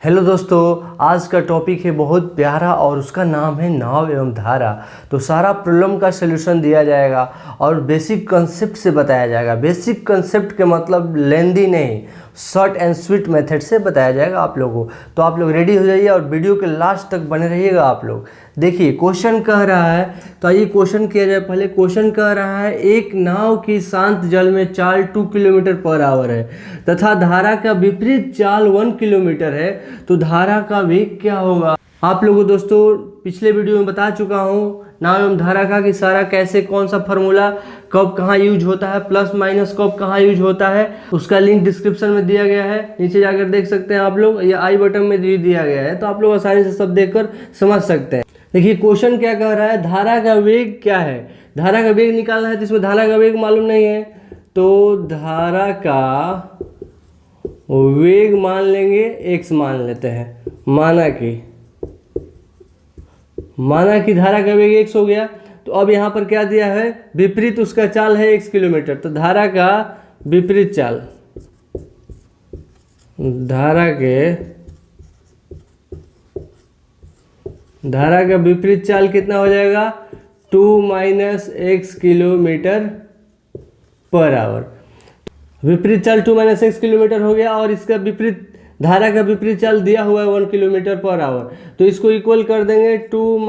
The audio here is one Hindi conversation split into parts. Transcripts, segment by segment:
हेलो दोस्तों, आज का टॉपिक है बहुत प्यारा और उसका नाम है नाव एवं धारा। तो सारा प्रॉब्लम का सलूशन दिया जाएगा और बेसिक कंसेप्ट से बताया जाएगा। बेसिक कंसेप्ट के मतलब लेंदी नहीं, शॉर्ट एंड स्वीट मेथड से बताया जाएगा आप लोगों को। तो आप लोग रेडी हो जाइए और वीडियो के लास्ट तक बने रहिएगा। आप लोग देखिए क्वेश्चन कह रहा है, तो आइए क्वेश्चन किया जाए। पहले क्वेश्चन कह रहा है एक नाव की शांत जल में चाल 2 किलोमीटर पर आवर है तथा धारा का विपरीत चाल 1 किलोमीटर है, तो धारा का वेग क्या होगा। आप लोगों को दोस्तों पिछले वीडियो में बता चुका हूँ नाव एवं धारा का कि सारा कैसे कौन सा फार्मूला कब कहाँ यूज होता है, प्लस माइनस कब कहाँ यूज होता है, उसका लिंक डिस्क्रिप्शन में दिया गया है, नीचे जाकर देख सकते हैं आप लोग। या आई बटन में भी दिया गया है, तो आप लोग आसानी से सब देखकर समझ सकते हैं। देखिए क्वेश्चन क्या कह रहा है, धारा का वेग क्या है। धारा का वेग निकालना है, जिसमें धारा का वेग मालूम नहीं है तो धारा का वेग मान लेंगे, x मान लेते हैं। माना कि धारा का वेग x हो गया। तो अब यहाँ पर क्या दिया है, विपरीत उसका चाल है x किलोमीटर, तो धारा का विपरीत चाल, धारा का विपरीत चाल कितना हो जाएगा, 2 - x किलोमीटर पर आवर। विपरीत चाल 2 - x किलोमीटर हो गया और इसका विपरीत धारा का विपरीत चाल दिया हुआ है 1 किलोमीटर पर आवर। तो इसको इक्वल कर देंगे, 2 -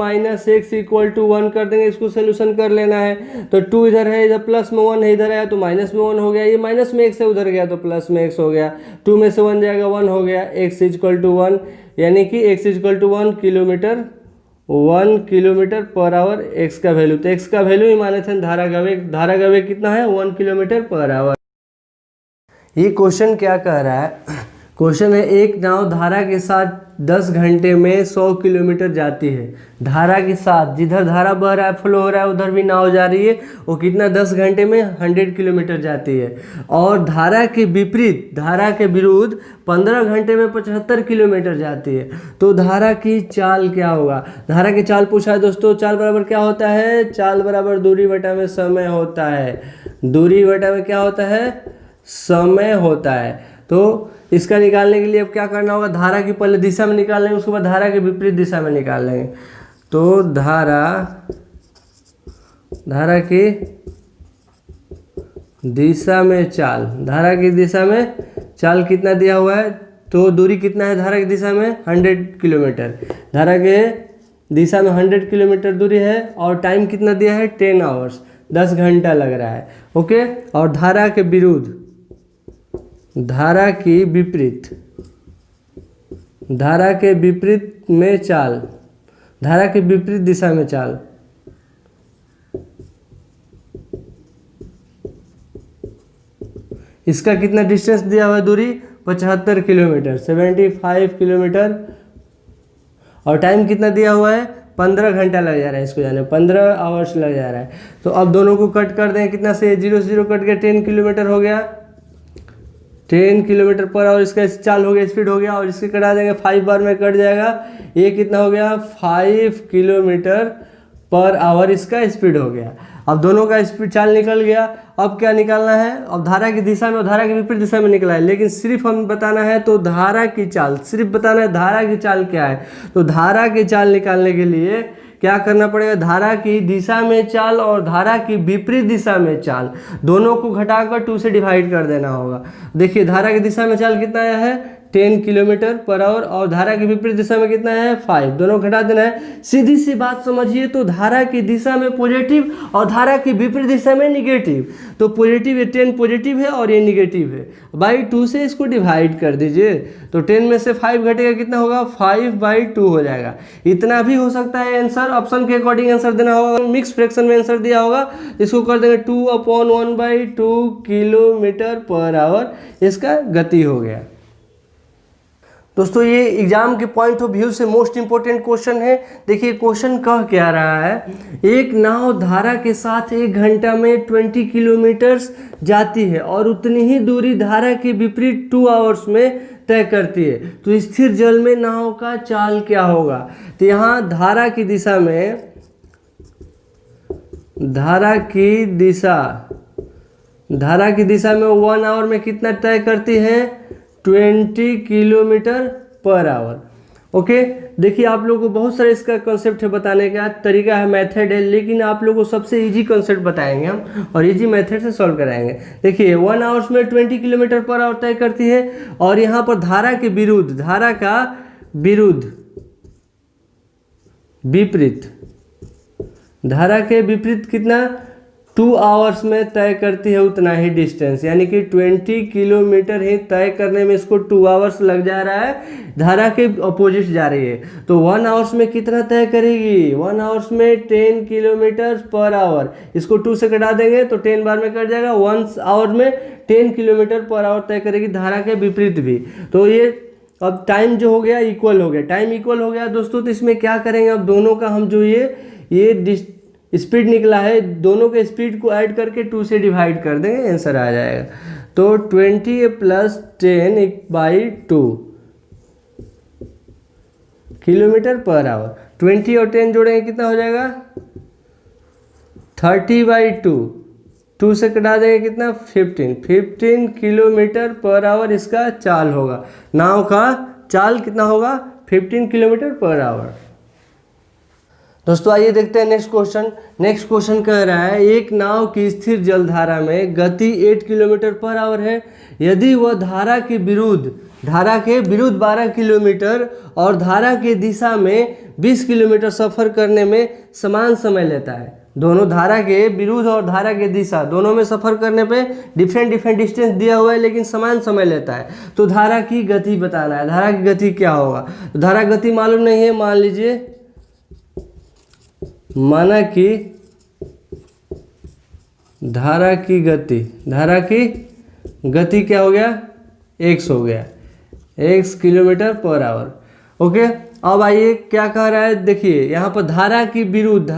x = 1 कर देंगे। इसको सोल्यूशन कर लेना है। तो 2 इधर है, इधर प्लस में 1 है, इधर आया तो माइनस में 1 हो गया। ये माइनस में x है, उधर गया तो प्लस में x हो गया। 2 में से 1 जाएगा, 1 हो गया। x = 1, यानी कि x = 1 kilometre per hour x का वैल्यू। तो x का वैल्यू ही माने थे धारा का वेग। धारा का वेग कितना है, 1 किलोमीटर पर आवर। ये क्वेश्चन क्या कह रहा है, क्वेश्चन है एक नाव धारा के साथ 10 घंटे में 100 किलोमीटर जाती है। धारा के साथ, जिधर धारा बह रहा है, फ्लो हो रहा है, उधर भी नाव जा रही है। वो कितना 10 घंटे में 100 किलोमीटर जाती है। और धारा के विपरीत, धारा के विरुद्ध 15 घंटे में 75 किलोमीटर जाती है। तो धारा की चाल क्या होगा। धारा की चाल पूछा है दोस्तों। चाल बराबर क्या होता है, चाल बराबर दूरी बटा में समय होता है। दूरी बटा में क्या होता है, समय होता है। तो इसका निकालने के लिए अब क्या करना होगा, धारा की पहले दिशा में निकाल लेंगे, उसके बाद धारा के विपरीत दिशा में निकाल लेंगे। तो धारा की दिशा में चाल, धारा की दिशा में चाल कितना दिया हुआ है, तो दूरी कितना है धारा की दिशा में, 100 किलोमीटर। धारा के दिशा में 100 किलोमीटर दूरी है और टाइम कितना दिया है, 10 आवर्स, 10 घंटा लग रहा है। ओके। और धारा के विरुद्ध, धारा की विपरीत, धारा के विपरीत में चाल, धारा के विपरीत दिशा में चाल। इसका कितना डिस्टेंस दिया हुआ है, दूरी 75 किलोमीटर, 75 किलोमीटर। और टाइम कितना दिया हुआ है, 15 घंटा लग जा रहा है इसको जाने, 15 आवर्स लग जा रहा है। तो अब दोनों को कट कर दें, कितना से 0 से 0 कट गया, 10 किलोमीटर हो गया, 10 किलोमीटर पर आवर इसका चाल हो गया, स्पीड हो गया। और इसके कटा देंगे, 5 बार में कट जाएगा। ये कितना हो गया, 5 किलोमीटर पर आवर इसका स्पीड हो गया। अब दोनों का स्पीड चाल निकल गया। अब क्या निकालना है, अब धारा की दिशा में और धारा की विपरीत दिशा में निकला है, लेकिन सिर्फ हम बताना है तो धारा की चाल, सिर्फ बताना है धारा की चाल क्या है। तो धारा की चाल निकालने के लिए क्या करना पड़ेगा, धारा की दिशा में चाल और धारा की विपरीत दिशा में चाल, दोनों को घटाकर 2 से डिवाइड कर देना होगा। देखिए धारा की दिशा में चाल कितना आया है, 10 किलोमीटर पर आवर, और धारा की विपरीत दिशा में कितना है, 5, दोनों घटा देना है। सीधी सी बात समझिए, तो धारा की दिशा में पॉजिटिव और धारा की विपरीत दिशा में निगेटिव। तो पॉजिटिव, ये 10 पॉजिटिव है और ये निगेटिव है, बाई 2 से इसको डिवाइड कर दीजिए। तो 10 में से 5 घटेगा, कितना होगा, 5/2 हो जाएगा। इतना भी हो सकता है आंसर, ऑप्शन के अकॉर्डिंग आंसर देना होगा। मिक्स फ्रैक्शन में आंसर दिया होगा, इसको कर देंगे 2/1/2 किलोमीटर पर आवर, इसका गति हो गया। दोस्तों ये एग्जाम के पॉइंट ऑफ व्यू से मोस्ट इंपॉर्टेंट क्वेश्चन है। देखिए क्वेश्चन कह क्या रहा है, एक नाव धारा के साथ 1 घंटा में 20 किलोमीटर जाती है और उतनी ही दूरी धारा के विपरीत 2 आवर्स में तय करती है। तो स्थिर जल में नाव का चाल क्या होगा। तो यहाँ धारा की दिशा में, धारा की दिशा में 1 आवर में कितना तय करती है, 20 किलोमीटर पर आवर। ओके, देखिए आप लोगों को बहुत सारे इसका कॉन्सेप्ट है बताने का, तरीका है, मेथड है, लेकिन आप लोगों को सबसे इजी कॉन्सेप्ट बताएंगे हम और इजी मेथड से सॉल्व कराएंगे। देखिए 1 आवर्स में 20 किलोमीटर पर आवर तय करती है और यहाँ पर धारा के विरुद्ध, धारा का विरुद्ध, विपरीत, धारा के विपरीत कितना 2 आवर्स में तय करती है उतना ही डिस्टेंस, यानी कि 20 किलोमीटर ही तय करने में इसको 2 आवर्स लग जा रहा है, धारा के अपोजिट जा रही है। तो 1 आवर्स में कितना तय करेगी, 1 आवर्स में 10 किलोमीटर पर आवर, इसको 2 से घटा देंगे तो 10 बार में कट जाएगा, 1 आवर में 10 किलोमीटर पर आवर तय करेगी, धारा के विपरीत भी। तो ये अब टाइम जो हो गया इक्वल हो गया, टाइम इक्वल हो गया दोस्तों। तो इसमें क्या करेंगे, अब दोनों का हम जो ये स्पीड निकला है, दोनों के स्पीड को ऐड करके 2 से डिवाइड कर देंगे, आंसर आ जाएगा। तो 20 + 10/2 किलोमीटर पर आवर, 20 और 10 जोड़ेंगे कितना हो जाएगा 30/2, 2 से कटा देंगे कितना 15 किलोमीटर पर आवर इसका चाल होगा, नाव का चाल कितना होगा 15 किलोमीटर पर आवर। दोस्तों आइए देखते हैं नेक्स्ट क्वेश्चन। नेक्स्ट क्वेश्चन कह रहा है एक नाव की स्थिर जलधारा में गति 8 किलोमीटर पर आवर है, यदि वह धारा के विरुद्ध 12 किलोमीटर और धारा के दिशा में 20 किलोमीटर सफर करने में समान समय लेता है। दोनों धारा के विरुद्ध और धारा के दिशा दोनों में सफर करने पे डिफरेंट डिस्टेंस दिया हुआ है लेकिन समान समय लेता है, तो धारा की गति बताना है। धारा की गति क्या होगा, तो धारा गति मालूम नहीं है, मान लीजिए माना कि धारा की गति क्या हो गया x हो गया, x kilometre per hour. Okay, अब आइए क्या कह रहा है, देखिए यहाँ पर धारा के विरुद्ध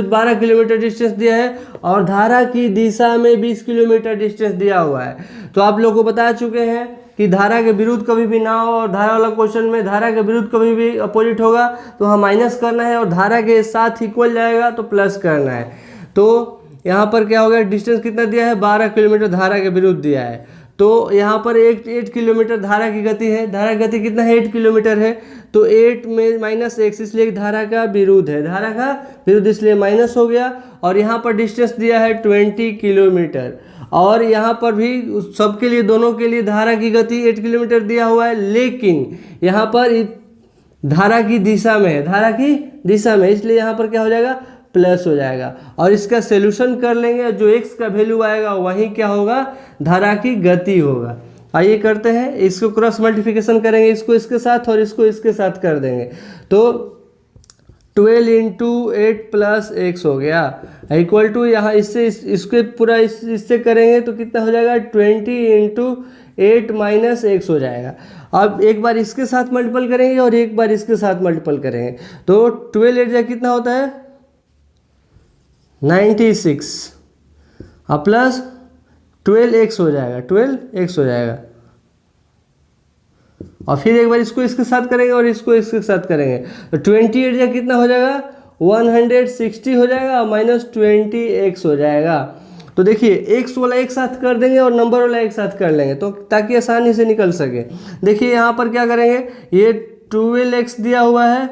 12 किलोमीटर डिस्टेंस दिया है और धारा की दिशा में 20 किलोमीटर डिस्टेंस दिया हुआ है। तो आप लोग को बता चुके हैं कि धारा के विरुद्ध कभी भी ना हो, और धारा वाला क्वेश्चन में धारा के विरुद्ध कभी भी अपोजिट होगा तो हम माइनस करना है, और धारा के साथ इक्वल जाएगा तो प्लस करना है। तो यहाँ पर क्या हो गया, डिस्टेंस कितना दिया है 12 किलोमीटर धारा के विरुद्ध दिया है, तो यहाँ पर 8 किलोमीटर धारा की गति है, धारा की गति कितना है 8 किलोमीटर है, तो 8 में -x इसलिए धारा का विरुद्ध है, धारा का विरुद्ध इसलिए माइनस हो गया। और यहाँ पर डिस्टेंस दिया है 20 किलोमीटर, और यहाँ पर भी सबके लिए दोनों के लिए धारा की गति 8 किलोमीटर दिया हुआ है, लेकिन यहाँ पर धारा की दिशा में है, धारा की दिशा में, इसलिए यहाँ पर क्या हो जाएगा प्लस हो जाएगा। और इसका सोल्यूशन कर लेंगे, जो x का वैल्यू आएगा वही क्या होगा धारा की गति होगा। आइए करते हैं, इसको क्रॉस मल्टीप्लिकेशन करेंगे, इसको इसके साथ और इसको इसके साथ कर देंगे, तो 12 × 8 + x हो गया इक्वल टू, यहाँ इससे इसके पूरा इससे करेंगे तो कितना हो जाएगा 20 × 8 - x हो जाएगा। अब एक बार इसके साथ मल्टीपल करेंगे और एक बार इसके साथ मल्टीपल करेंगे, तो 12 8 कितना होता है 96 और प्लस 12x हो जाएगा, 12x हो जाएगा। और फिर एक बार इसको इसके साथ करेंगे और इसको इसके साथ करेंगे, तो 28 कितना हो जाएगा 160 हो जाएगा -20x हो जाएगा। तो देखिए x वाला एक साथ कर देंगे और नंबर वाला एक साथ कर लेंगे, तो ताकि आसानी से निकल सके। देखिए यहाँ पर क्या करेंगे, ये 12x दिया हुआ है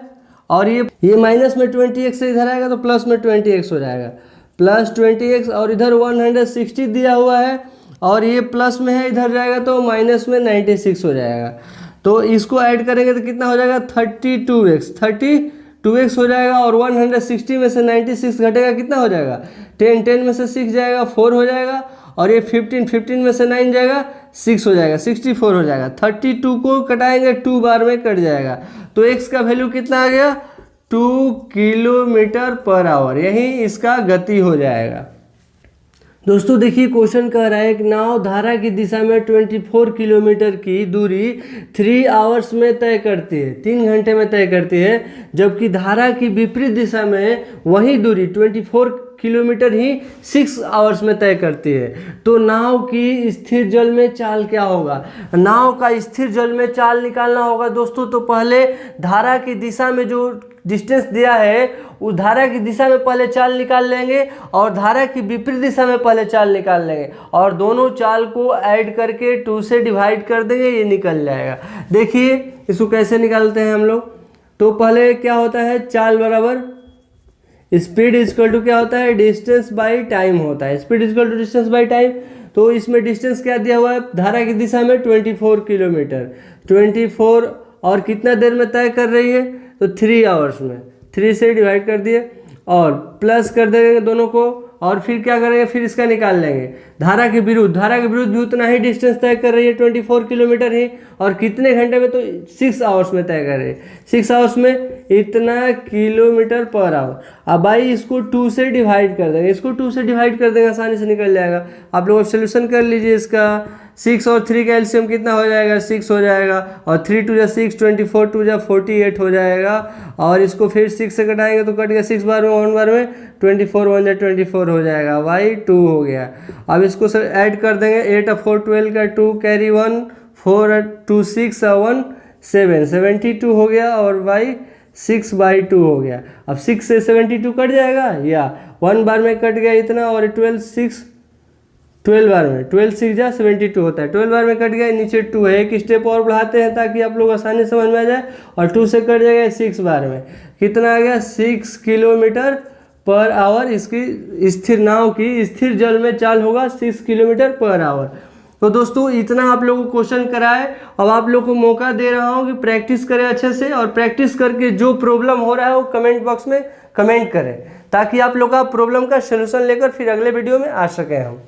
और ये माइनस में 20x से इधर आएगा तो प्लस में 20x हो जाएगा, +20x, और इधर 160 दिया हुआ है और ये प्लस में है, इधर जाएगा तो माइनस में 96 हो जाएगा। तो इसको ऐड करेंगे तो कितना हो जाएगा 32x हो जाएगा, और 160 में से 96 घटेगा कितना हो जाएगा 10 में से 6 जाएगा 4 हो जाएगा, और ये 15 में से 9 जाएगा 6 हो जाएगा 64 हो जाएगा। 32 को कटाएंगे 2 बार में कट जाएगा, तो x का वैल्यू कितना आ गया 2 किलोमीटर पर आवर, यही इसका गति हो जाएगा। दोस्तों देखिए क्वेश्चन कह रहा है एक नाव धारा की दिशा में 24 किलोमीटर की दूरी 3 आवर्स में तय करती है, 3 घंटे में तय करती है, जबकि धारा की विपरीत दिशा में वही दूरी 24 किलोमीटर ही 6 आवर्स में तय करती है। तो नाव की स्थिर जल में चाल क्या होगा, नाव का स्थिर जल में चाल निकालना होगा दोस्तों। तो पहले धारा की दिशा में जो डिस्टेंस दिया है उस धारा की दिशा में पहले चाल निकाल लेंगे और धारा की विपरीत दिशा में पहले चाल निकाल लेंगे, और दोनों चाल को ऐड करके 2 से डिवाइड कर देंगे, ये निकल जाएगा। देखिए इसको कैसे निकालते हैं हम लोग? तो पहले क्या होता है, चाल बराबर स्पीड इक्वल टू क्या होता है, डिस्टेंस बाई टाइम होता है। Speed equal to distance by time, तो इसमें डिस्टेंस क्या दिया हुआ है, धारा की दिशा में 24 किलोमीटर, 24 और कितना देर में तय कर रही है, तो 3 आवर्स में, 3 से डिवाइड कर दिए और प्लस कर देंगे दोनों को, और फिर क्या करेंगे, फिर इसका निकाल लेंगे धारा के विरुद्ध। धारा के विरुद्ध भी उतना ही डिस्टेंस तय कर रही है, 24 किलोमीटर ही, और कितने घंटे में, तो 6 आवर्स में तय कर रही है। 6 आवर्स में इतना किलोमीटर पर आवर। अब भाई इसको 2 से डिवाइड कर देंगे, इसको 2 से डिवाइड कर देंगे, आसानी से निकल जाएगा। आप लोग सोल्यूशन कर लीजिए इसका। 6 और 3 का एलसीएम कितना हो जाएगा, 6 हो जाएगा, और 3 2 जा 6, 24 2 जा 48 हो जाएगा, और इसको फिर 6 से घटाएंगे तो कट गया 6 बार में, 1 बार में 24 1 जा 24 हो जाएगा, वाई 2 हो गया। अब इसको सर ऐड कर देंगे, 8 और 4 12 का 2 कैरी 1, 4 और 2 6 और 1 7, 72 हो गया, और वाई 6/2 हो गया। अब 6 से 72 कट जाएगा, या 1 बार में कट गया इतना, और 12 बार में 12 6 जा 72 होता है, 12 बार में कट गया, नीचे 2 है। एक स्टेप और बढ़ाते हैं ताकि आप लोग आसानी से समझ में आ जाए, और 2 से कट जाएगा 6 बार में, कितना आ गया, 6 किलोमीटर पर आवर। इसकी स्थिर नाव की स्थिर जल में चाल होगा 6 किलोमीटर पर आवर। तो दोस्तों इतना आप लोगों को क्वेश्चन कराए। अब आप लोग को मौका दे रहा हूँ कि प्रैक्टिस करें अच्छे से, और प्रैक्टिस करके जो प्रॉब्लम हो रहा है वो कमेंट बॉक्स में कमेंट करें, ताकि आप लोग का प्रॉब्लम का सलूशन लेकर फिर अगले वीडियो में आ सकें हम।